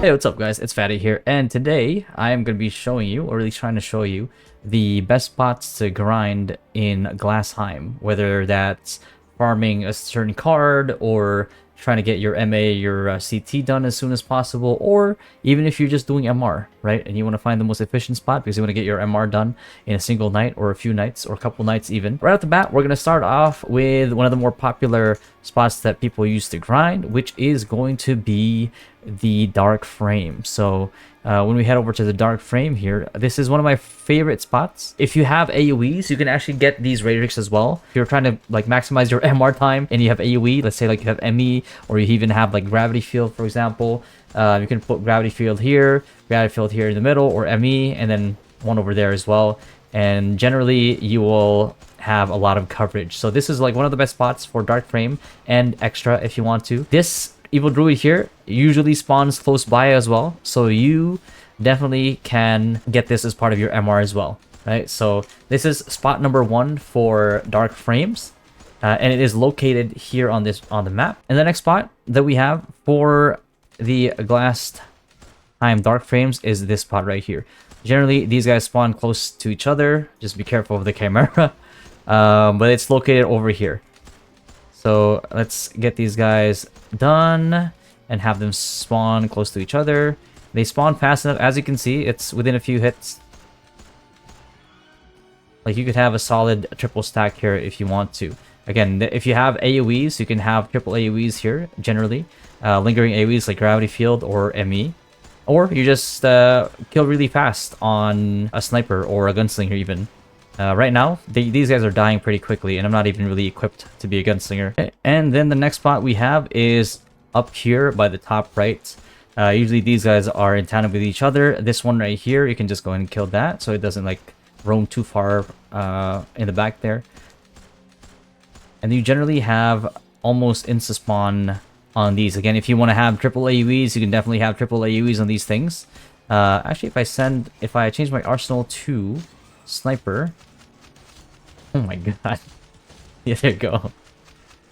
Hey, what's up guys, it's Fatty here, and today I am going to be showing you, or at least trying to show you, the best spots to grind in Glassheim, whether that's farming a certain card, or trying to get your MA, your CT done as soon as possible, or even if you're just doing MR, right, and you want to find the most efficient spot because you want to get your MR done in a single night, or a few nights, or a couple nights even. Right off the bat, we're going to start off with one of the more popular spots that people use to grind, which is going to be the dark frame. So when we head over to the dark frame here, this is one of my favorite spots. If you have AoEs, you can actually get these Raidrics as well. If you're trying to like maximize your MR time and you have AoE, let's say like you have ME, or you even have like gravity field, for example, you can put gravity field here in the middle, or ME, and then one over there as well, and generally you will have a lot of coverage. So this is like one of the best spots for dark frame and extra if you want to. This Evil Druid here usually spawns close by as well, so you definitely can get this as part of your MR as well, right? So this is spot number 1 for dark frames, and it is located here on the map. And the next spot that we have for the Glassheim dark frames is this spot right here. Generally, these guys spawn close to each other. Just be careful of the camera, but it's located over here. So let's get these guys done and have them spawn close to each other. They spawn fast enough. As you can see, it's within a few hits. Like, you could have a solid triple stack here if you want to. Again, if you have AoEs, you can have triple AoEs here, generally. Lingering AoEs like Gravity Field or ME. Or you just kill really fast on a sniper or a gunslinger even. Right now, these guys are dying pretty quickly, and I'm not even really equipped to be a gunslinger. Okay. And then the next spot we have is up here by the top right. Usually these guys are in tandem with each other. This one right here, you can just go ahead and kill that, so it doesn't like roam too far in the back there. And you generally have almost insta-spawn on these. Again, if you want to have triple AoEs, you can definitely have triple AoEs on these things. Actually, if I change my arsenal to sniper. Oh my god. Yeah, there you go.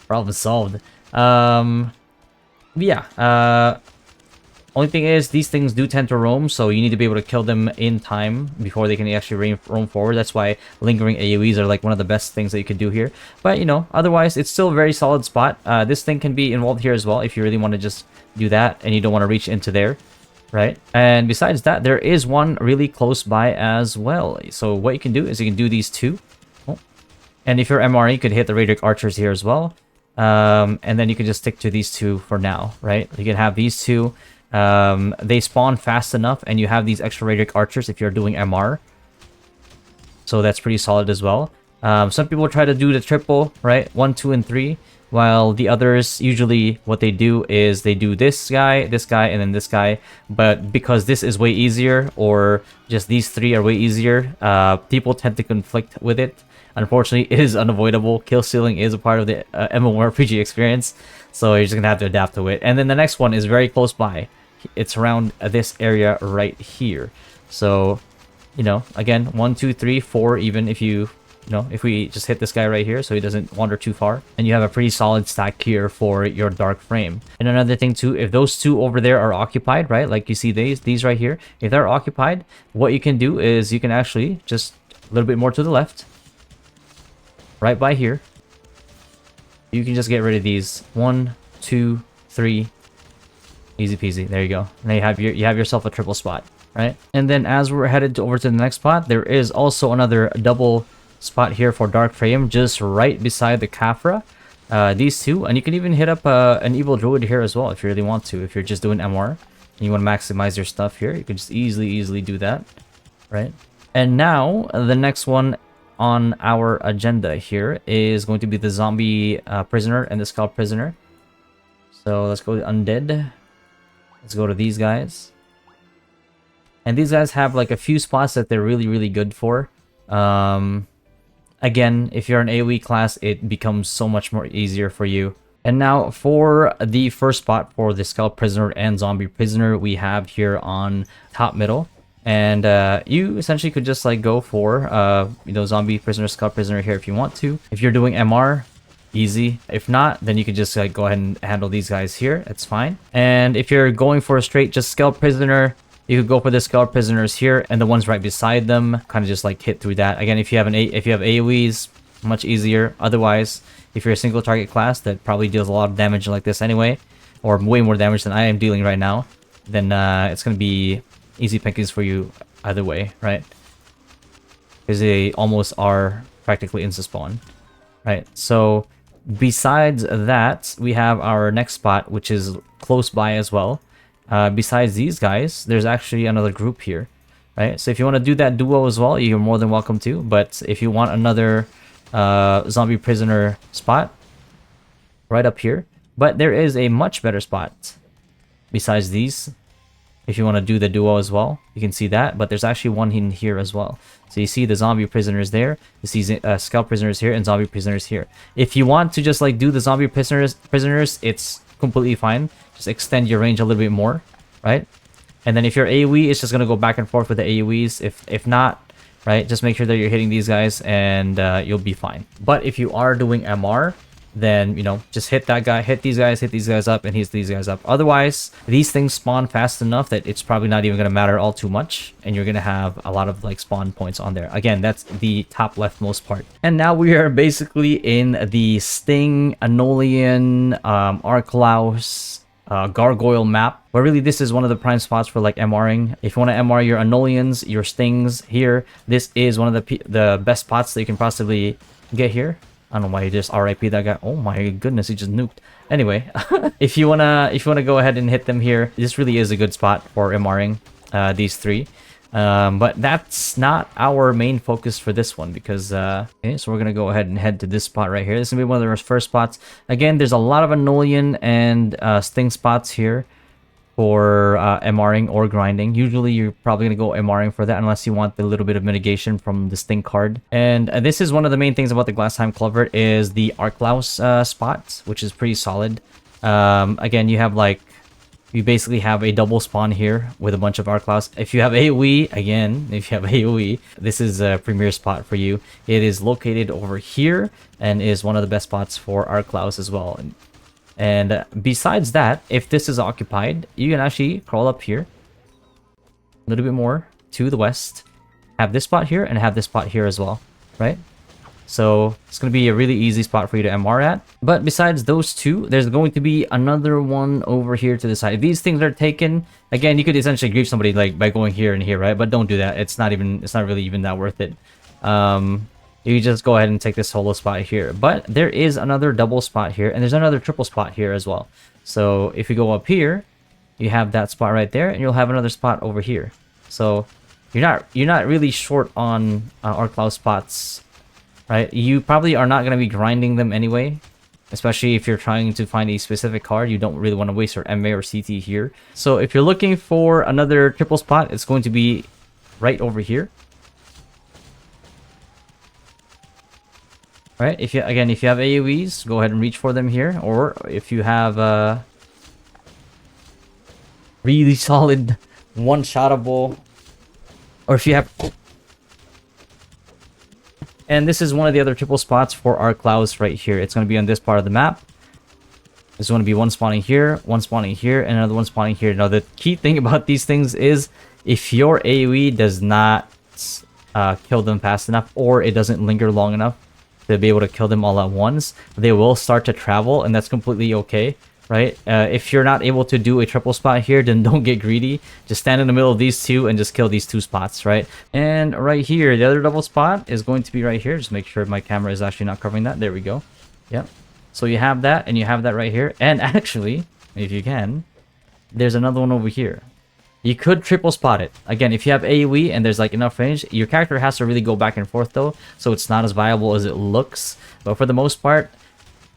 Problem solved. Yeah. Only thing is, these things do tend to roam, so you need to be able to kill them in time before they can actually roam forward. That's why lingering AoEs are like one of the best things that you could do here. But, you know, otherwise, it's still a very solid spot. This thing can be involved here as well if you really want to just do that and you don't want to reach into there. Right, and besides that, there is one really close by as well. So what you can do is you can do these two. Oh. And if you're MR, you could hit the Raidric archers here as well. And then you can just stick to these two for now, right? You can have these two. They spawn fast enough, and you have these extra Raidric archers if you're doing MR. So that's pretty solid as well. Some people try to do the triple, right? 1, 2, and 3. While the others, usually what they do is they do this guy, and then this guy. But because this is way easier, or just these 3 are way easier, people tend to conflict with it. Unfortunately, it is unavoidable. Kill stealing is a part of the MMORPG experience, so you're just gonna have to adapt to it. And then the next one is very close by. It's around this area right here. So, you know, again, 1, 2, 3, 4, even if you... You know, if we just hit this guy right here so he doesn't wander too far, and you have a pretty solid stack here for your dark frame. And another thing too, if those two over there are occupied, right, like you see these right here, if they're occupied, what you can do is you can actually just a little bit more to the left, right by here, you can just get rid of these. 1, 2, 3, easy peasy. There you go. Now you have yourself a triple spot, right? And then as we're headed over to the next spot, there is also another double spot here for dark frame, just right beside the Kafra. These two, and you can even hit up an Evil Druid here as well if you really want to. If you're just doing MR and you want to maximize your stuff here, you can just easily do that, right? And now the next one on our agenda here is going to be the zombie prisoner and the scalp prisoner. So let's go to undead. Let's go to these guys, and these guys have like a few spots that they're really good for. Again, if you're an AoE class, it becomes so much more easier for you. And now for the first spot for the Scalp Prisoner and Zombie Prisoner, we have here on top middle. And you essentially could just like go for, you know, Zombie Prisoner, Scalp Prisoner here if you want to. If you're doing MR, easy. If not, then you can just like go ahead and handle these guys here. It's fine. And if you're going for a straight just Scale Prisoner, you could go for the Scale Prisoners here and the ones right beside them. Kind of just like hit through that. Again, if you have AoEs, much easier. Otherwise, if you're a single target class that probably deals a lot of damage like this anyway, or way more damage than I am dealing right now, then it's gonna be easy pickings for you either way, right? Because they almost are practically insta spawn, right? So besides that, we have our next spot, which is close by as well. Besides these guys, there's actually another group here, right? So if you want to do that duo as well, you're more than welcome to. But if you want another zombie prisoner spot, right up here. But there is a much better spot besides these. If you want to do the duo as well, you can see that. But there's actually one in here as well. So you see the zombie prisoners there. You see Scalp prisoners here and zombie prisoners here. If you want to just like do the zombie prisoners, it's completely fine. Just extend your range a little bit more, right? And then if you're AoE, it's just gonna go back and forth with the AoEs. If not, right, just make sure that you're hitting these guys and you'll be fine. But if you are doing MR, then, you know, just hit that guy, hit these guys up, and hit these guys up. Otherwise, these things spawn fast enough that it's probably not even going to matter all too much, and you're going to have a lot of, like, spawn points on there. Again, that's the top leftmost part. And now we are basically in the Sting, Anolian, Arclouze, Gargoyle map, where really this is one of the prime spots for like MRing. If you want to MR your Anolians, your Stings here, this is one of the best spots that you can possibly get here. I don't know why he just RIP that guy. Oh my goodness, he just nuked. Anyway, if you wanna go ahead and hit them here, this really is a good spot for MRing these three. But that's not our main focus for this one because okay, so we're gonna go ahead and head to this spot right here. This is gonna be one of the first spots. Again, there's a lot of Anolian and Sting spots here for MRing or grinding. Usually you're probably gonna go MRing for that unless you want the little bit of mitigation from the Sting card. And this is one of the main things about the Glass Time Clover is the Arclouze spot, which is pretty solid. Again, you have like, you basically have a double spawn here with a bunch of Arclouze. If you have AoE, again, if you have AoE, this is a premier spot for you. It is located over here and is one of the best spots for Arclouze as well. And besides that, if this is occupied, you can actually crawl up here a little bit more to the west, have this spot here and have this spot here as well, right? So it's going to be a really easy spot for you to MR at. But besides those two, there's going to be another one over here to the side. If these things are taken, again, you could essentially grieve somebody like by going here and here, right? But don't do that. It's not really even that worth it. You just go ahead and take this solo spot here. But there is another double spot here, and there's another triple spot here as well. So if you go up here, you have that spot right there, and you'll have another spot over here. So you're not really short on Arclouze spots, right? You probably are not going to be grinding them anyway, especially if you're trying to find a specific card. You don't really want to waste your MA or CT here. So if you're looking for another triple spot, it's going to be right over here. Right, if you have AoEs, go ahead and reach for them here, or if you have really solid one-shottable, or if you have, and this is one of the other triple spots for Arclouze right here. It's going to be on this part of the map. There's going to be one spawning here, and another one spawning here. Now the key thing about these things is if your AoE does not kill them fast enough, or it doesn't linger long enough to be able to kill them all at once, they will start to travel, and that's completely okay, right? If you're not able to do a triple spot here, then don't get greedy. Just stand in the middle of these two and just kill these two spots, right? And right here, the other double spot is going to be right here. Just make sure my camera is actually not covering that. There we go. Yep. So you have that, and you have that right here. And actually, if you can, there's another one over here. You could triple spot it. Again, if you have AoE and there's like enough range, your character has to really go back and forth though, so it's not as viable as it looks. But for the most part,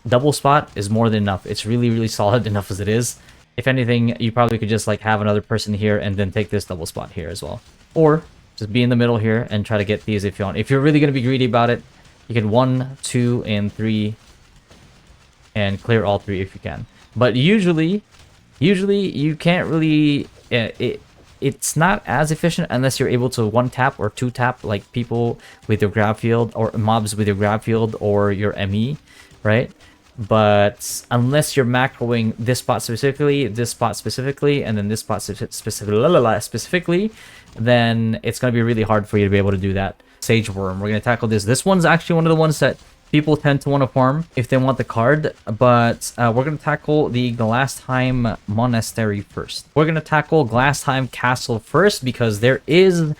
double spot is more than enough. It's really, really solid enough as it is. If anything, you probably could just like have another person here and then take this double spot here as well. Or just be in the middle here and try to get these if you want. If you're really going to be greedy about it, you can 1, 2, and 3 and clear all 3 if you can. But usually you can't really, it's not as efficient unless you're able to 1-tap or 2-tap like people with your grab field, or mobs with your grab field, or your ME, right? But unless you're macroing this spot specifically, and then this spot specifically, then it's going to be really hard for you to be able to do that. Sage Worm, we're going to tackle this. This one's actually one of the ones that people tend to want to farm if they want the card, but we're going to tackle the Glassheim Monastery first. We're going to tackle Glassheim Castle first because there is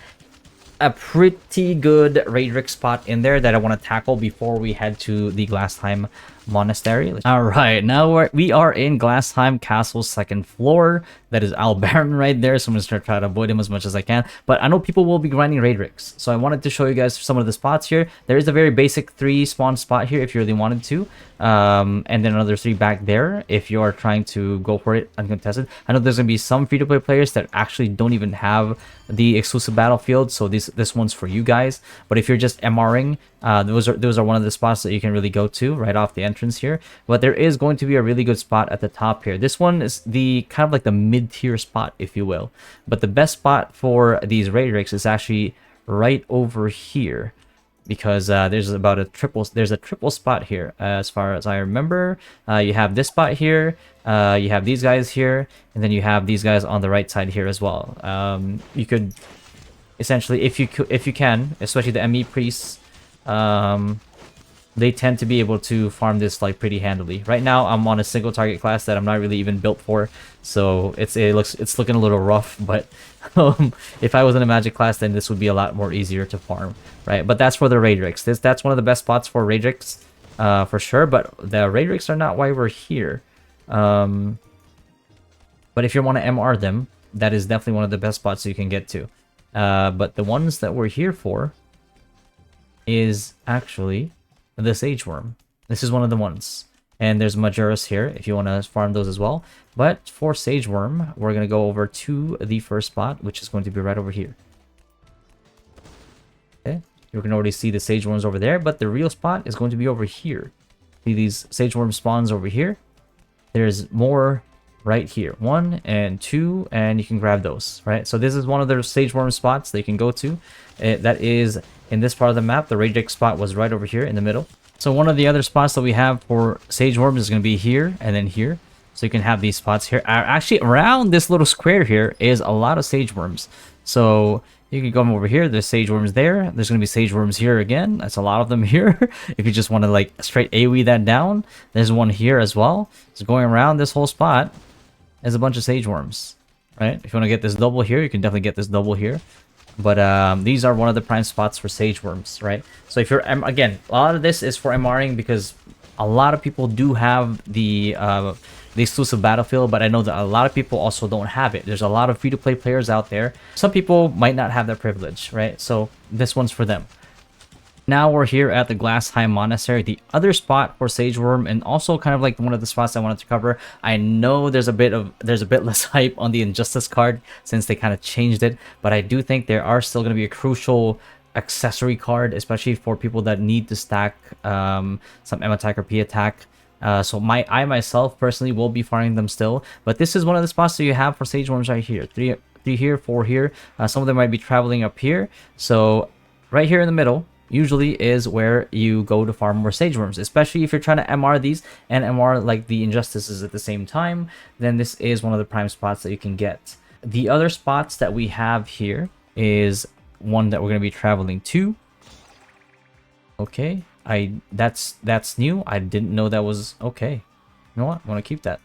a pretty good Raidric spot in there that I want to tackle before we head to the Glassheim Monastery. All right, now we are in Glassheim Castle's second floor. That is Al Baron right there, so I'm just going to try to avoid him as much as I can. But I know people will be grinding Raidrics, so I wanted to show you guys some of the spots here. There is a very basic 3 spawn spot here if you really wanted to, and then another 3 back there if you are trying to go for it uncontested. I know there's going to be some free-to-play players that actually don't even have the exclusive battlefield, so this one's for you guys. But if you're just MRing, those are one of the spots that you can really go to right off the entrance here. But there is going to be a really good spot at the top here. This one is the kind of like the mid-tier spot, if you will. But the best spot for these Raidrics is actually right over here, because there's a triple spot here as far as I remember. You have this spot here, you have these guys here, and then you have these guys on the right side here as well. You could essentially, if you can, especially the ME priests, they tend to be able to farm this like pretty handily. Right now I'm on a single target class that I'm not really even built for, so it's looking a little rough. But if I was in a magic class, then this would be a lot more easier to farm, right? But that's for the Raidrics. That's one of the best spots for Raidrics, for sure. But the Raidrics are not why we're here. But if you want to MR them, that is definitely one of the best spots you can get to. But the ones that we're here for is actually the Sage Worm. This is one of the ones. And there's Majoris here if you want to farm those as well. But for Sage Worm, we're going to go over to the first spot, which is going to be right over here. Okay, you can already see the Sage Worms over there, but the real spot is going to be over here. See these Sage Worm spawns over here? There's more right here. 1 and 2, and you can grab those, right? So this is one of the Sage Worm spots that you can go to. That is in this part of the map. The Raidric spot was right over here in the middle. So one of the other spots that we have for Sage Worms is going to be here and then here. So you can have these spots here. Actually, around this little square here is a lot of Sage Worms. So you can go over here. There's Sage Worms there. There's going to be Sage Worms here again. That's a lot of them here. If you just want to like straight AoE that down. There's one here as well. It's going around this whole spot. There's a bunch of Sage Worms, right? If you want to get this double here, you can definitely get this double here. But these are one of the prime spots for Sage Worms, right? So if you're, again, a lot of this is for MRing because a lot of people do have the exclusive battlefield, but I know that a lot of people also don't have it. There's a lot of free-to-play players out there. Some people might not have that privilege, right? So this one's for them. Now we're here at the Glassheim Monastery, the other spot for Sage Worm, and also kind of like one of the spots I wanted to cover. I know there's a bit less hype on the Injustice card since they kind of changed it, but I do think there are still going to be a crucial accessory card, especially for people that need to stack some M attack or P attack. So I myself personally will be farming them still, but this is one of the spots that you have for Sage Worms right here. Three here, 4 here. Some of them might be traveling up here. So right here in the middle usually is where you go to farm more Sage Worms, especially if you're trying to MR these and MR like the Injustices at the same time. Then this is one of the prime spots that you can get. The other spots that we have here is one that we're going to be traveling to. Okay, that's new. I didn't know that was okay. You know what? I want to keep that.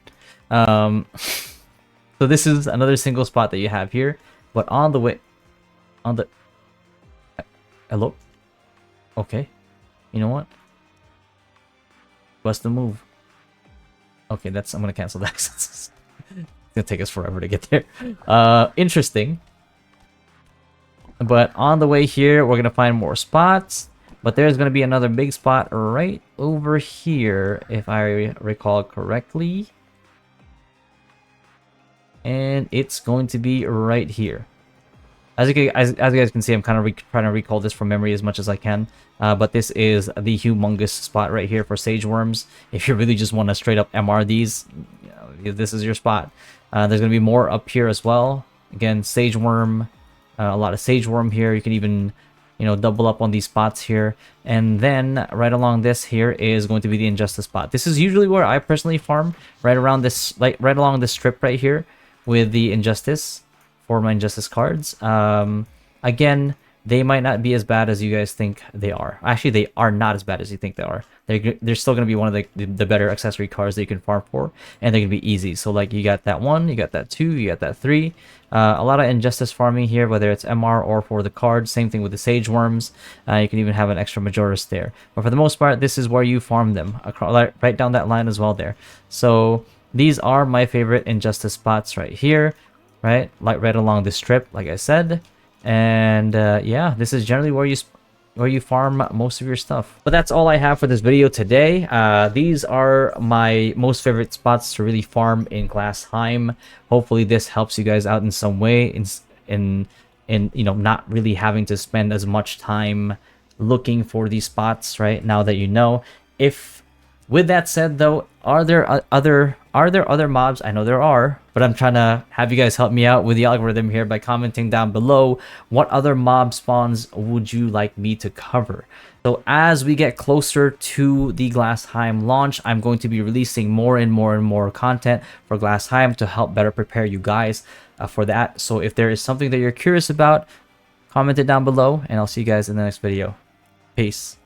So this is another single spot that you have here, but on the way, hello. Okay, you know what? Bust the move. Okay, I'm gonna cancel that. It's gonna take us forever to get there. Interesting. But on the way here, we're gonna find more spots. But there's gonna be another big spot right over here, if I recall correctly. And it's going to be right here. As you guys can see, I'm kind of trying to recall this from memory as much as I can. But this is the humongous spot right here for Sage Worms. If you really just want to straight up MR these, this is your spot. There's going to be more up here as well. Again, Sage Worm, a lot of Sage Worm here. You can even, you know, double up on these spots here. And then right along this here is going to be the Injustice spot. This is usually where I personally farm, right around this, like right along this strip right here with the Injustice for my Injustice cards. Again, they might not be as bad as you guys think they are. Actually, they are not as bad as you think they are. They're still going to be one of the better accessory cards that you can farm for, and they're going to be easy. So like you got that 1, you got that 2, you got that 3. A lot of Injustice farming here, whether it's MR or for the cards. Same thing with the Sage Worms. You can even have an extra Majoris there. But for the most part, this is where you farm them, across, right down that line as well there. So these are my favorite Injustice spots right here, right? Like right along the strip, like I said. And yeah, this is generally where you farm most of your stuff. But that's all I have for this video today. These are my most favorite spots to really farm in Glassheim. Hopefully this helps you guys out in some way in you know, not really having to spend as much time looking for these spots right now that you know. If with that said though, are there other mobs? I know there are, but I'm trying to have you guys help me out with the algorithm here by commenting down below what other mob spawns would you like me to cover. So as we get closer to the Glassheim launch, I'm going to be releasing more and more content for Glassheim to help better prepare you guys for that. So if there is something that you're curious about, comment it down below, and I'll see you guys in the next video. Peace.